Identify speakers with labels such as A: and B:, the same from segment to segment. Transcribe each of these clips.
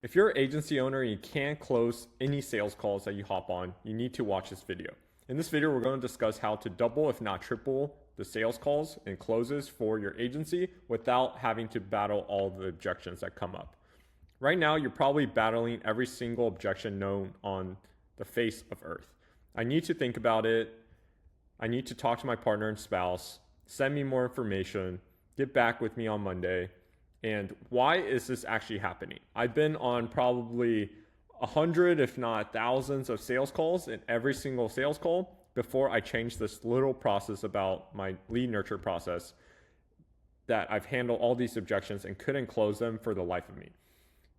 A: If you're an agency owner and you can't close any sales calls that you hop on, you need to watch this video. In this video, we're going to discuss how to double, if not triple, the sales calls and closes for your agency without having to battle all the objections that come up. Right now, you're probably battling every single objection known on the face of earth. I need to think about it. I need to talk to my partner and spouse, send me more information, get back with me on Monday. And why is this actually happening? I've been on probably 100, if not thousands of sales calls, and every single sales call before I changed this little process about my lead nurture process that I've handled all these objections and couldn't close them for the life of me.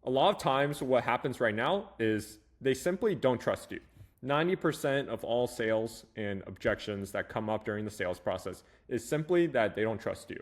A: A lot of times what happens right now is they simply don't trust you. 90% of all sales and objections that come up during the sales process is simply that they don't trust you.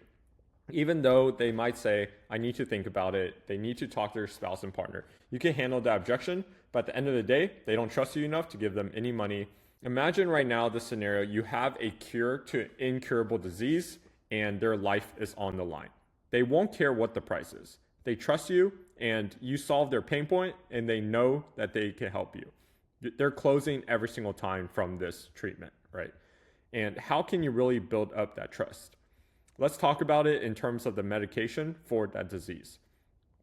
A: Even though they might say, I need to think about it, they need to talk to their spouse and partner. You can handle that objection, but at the end of the day, they don't trust you enough to give them any money. Imagine right now this scenario, you have a cure to an incurable disease and their life is on the line. They won't care what the price is. They trust you and you solve their pain point and they know that they can help you. They're closing every single time from this treatment, right? And how can you really build up that trust? Let's talk about it in terms of the medication for that disease.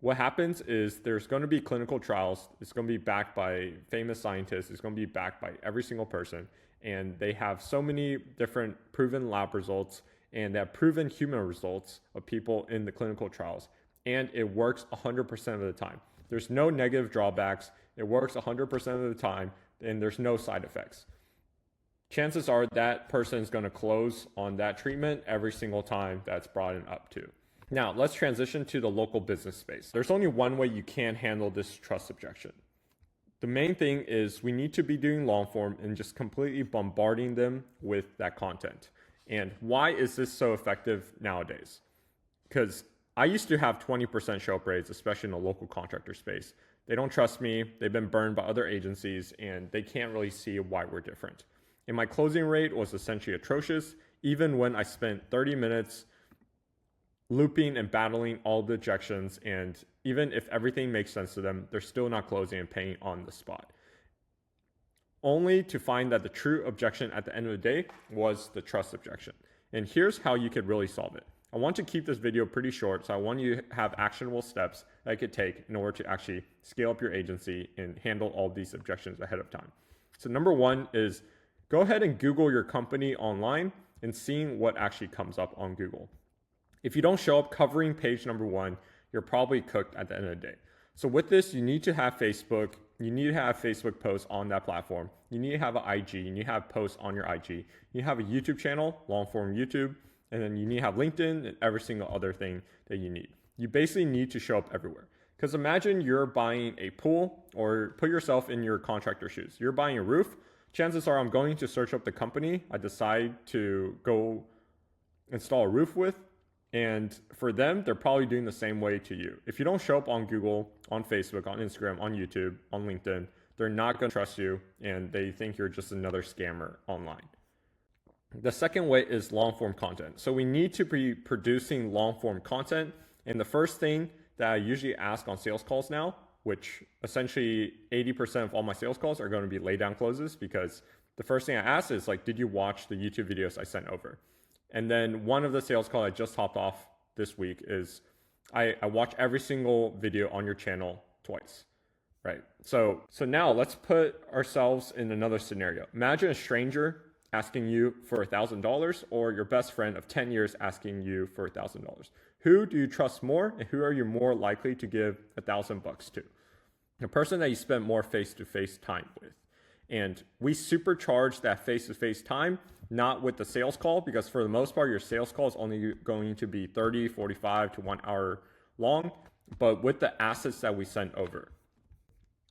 A: What happens is there's going to be clinical trials. It's going to be backed by famous scientists. It's going to be backed by every single person. And they have so many different proven lab results and they have proven human results of people in the clinical trials. And it works 100% of the time. There's no negative drawbacks. It works 100% of the time and there's no side effects. Chances are that person is going to close on that treatment every single time that's brought up to. Now, let's transition to the local business space. There's only one way you can handle this trust objection. The main thing is we need to be doing long form and just completely bombarding them with that content. And why is this so effective nowadays? Because I used to have 20% show up rates, especially in the local contractor space. They don't trust me. They've been burned by other agencies and they can't really see why we're different. And my closing rate was essentially atrocious, even when I spent 30 minutes looping and battling all the objections. And even if everything makes sense to them, they're still not closing and paying on the spot. Only to find that the true objection at the end of the day was the trust objection. And here's how you could really solve it. I want to keep this video pretty short, so I want you to have actionable steps that you could take in order to actually scale up your agency and handle all these objections ahead of time. So number one is go ahead and Google your company online and seeing what actually comes up on Google. If you don't show up covering page number one, you're probably cooked at the end of the day. So with this, you need to have Facebook. You need to have Facebook posts on that platform. You need to have an IG. You need to have posts on your IG. You need to have a YouTube channel, long form YouTube, and then you need to have LinkedIn and every single other thing that you need. You basically need to show up everywhere. Because imagine you're buying a pool, or put yourself in your contractor shoes. You're buying a roof. Chances are I'm going to search up the company I decide to go install a roof with. And for them, they're probably doing the same way to you. If you don't show up on Google, on Facebook, on Instagram, on YouTube, on LinkedIn, they're not going to trust you and they think you're just another scammer online. The second way is long form content. So we need to be producing long form content. And the first thing that I usually ask on sales calls now, which essentially 80% of all my sales calls are going to be lay down closes, because the first thing I ask is like, did you watch the YouTube videos I sent over? And then one of the sales calls I just hopped off this week is I watch every single video on your channel twice, right? So now let's put ourselves in another scenario. Imagine a stranger asking you for $1,000 or your best friend of 10 years asking you for $1,000. Who do you trust more and who are you more likely to give $1,000 to? The person that you spend more face-to-face time with. And we supercharge that face-to-face time, not with the sales call, because for the most part, your sales call is only going to be 30, 45 to 1 hour long, but with the assets that we sent over.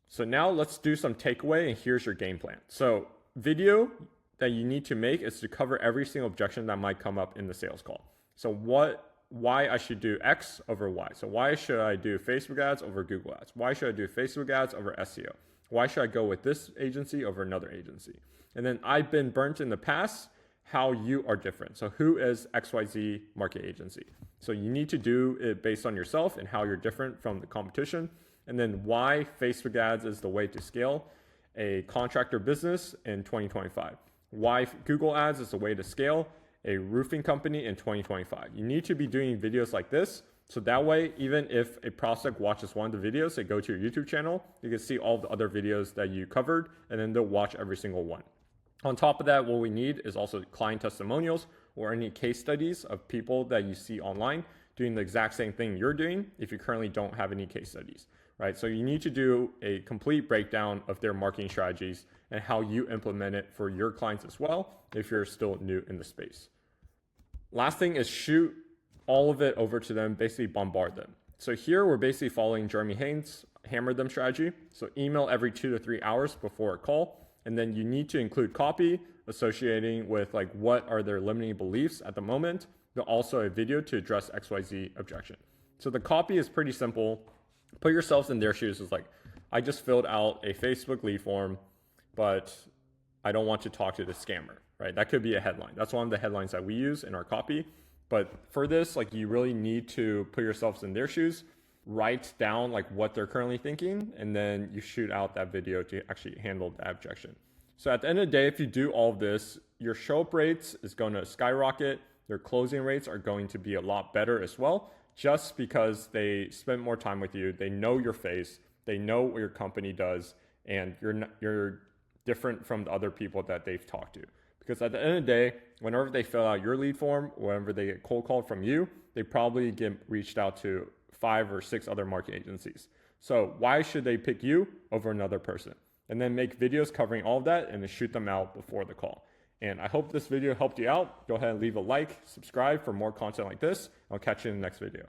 A: So now let's do some takeaway and here's your game plan. So video that you need to make is to cover every single objection that might come up in the sales call. So why I should do X over Y. So why should I do Facebook ads over Google ads? Why should I do Facebook ads over SEO? Why should I go with this agency over another agency? And then I've been burnt in the past how you are different. So who is XYZ market agency? So you need to do it based on yourself and how you're different from the competition. and then why Facebook ads is the way to scale a contractor business in 2025. Why Google ads is the way to scale a roofing company in 2025. You need to be doing videos like this. So that way, even if a prospect watches one of the videos, they go to your YouTube channel, you can see all the other videos that you covered, and then they'll watch every single one. On top of that, what we need is also client testimonials or any case studies of people that you see online doing the exact same thing you're doing if you currently don't have any case studies, right? So you need to do a complete breakdown of their marketing strategies and how you implement it for your clients as well if you're still new in the space. Last thing is shoot all of it over to them, basically bombard them. So here we're basically following Jeremy Haynes' hammer them strategy. So email every 2 to 3 hours before a call. And then you need to include copy associating with like what are their limiting beliefs at the moment, but also a video to address XYZ objection. So the copy is pretty simple. Put yourselves in their shoes. It's like, I just filled out a Facebook lead form, but I don't want to talk to the scammer, right? That could be a headline. That's one of the headlines that we use in our copy. But for this, like you really need to put yourselves in their shoes, write down like what they're currently thinking, and then you shoot out that video to actually handle the objection. So at the end of the day, if you do all of this, your show up rates is going to skyrocket. Your closing rates are going to be a lot better as well, just because they spend more time with you. They know your face, they know what your company does, and you're different from the other people that they've talked to. Because at the end of the day, whenever they fill out your lead form, whenever they get cold called from you, they probably get reached out to 5 or 6 other marketing agencies. So why should they pick you over another person? And then make videos covering all of that and then shoot them out before the call. And I hope this video helped you out. Go ahead and leave a like, subscribe for more content like this. I'll catch you in the next video.